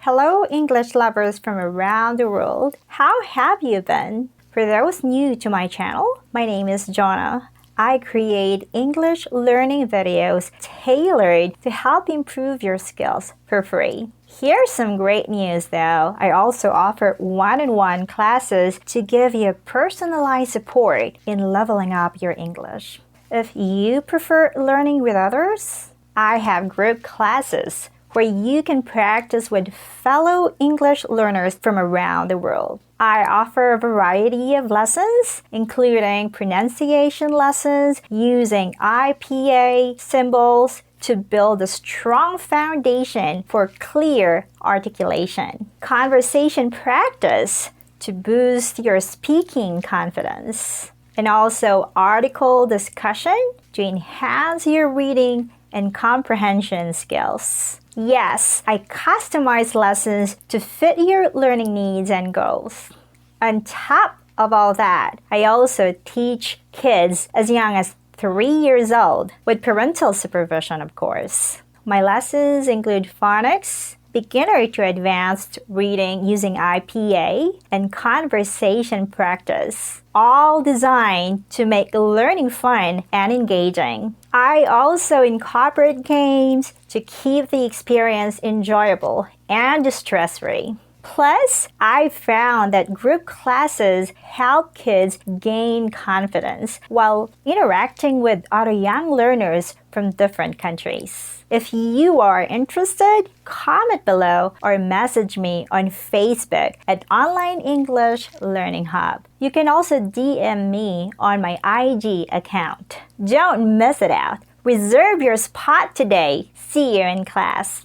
Hello, English lovers from around the world. How have you been? For those new to my channel, my name is Jona. I create English learning videos tailored to help improve your skills for free. Here's some great news though. I also offer one-on-one classes to give you personalized support in leveling up your English. If you prefer learning with others, I have group classes where you can practice with fellow English learners from around the world. I offer a variety of lessons, including pronunciation lessons using IPA symbols to build a strong foundation for clear articulation, conversation practice to boost your speaking confidence, and also article discussion to enhance your reading and comprehension skills. Yes, I customize lessons to fit your learning needs and goals. On top of all that, I also teach kids as young as 3 years old, with parental supervision, of course. My lessons include phonics, beginner to advanced reading using IPA, and conversation practice, all designed to make learning fun and engaging. I also incorporate games to keep the experience enjoyable and stress-free. Plus, I found that group classes help kids gain confidence while interacting with other young learners from different countries. If you are interested, comment below or message me on Facebook at Online English Learning Hub. You can also DM me on my IG account. Don't miss it out. Reserve your spot today. See you in class.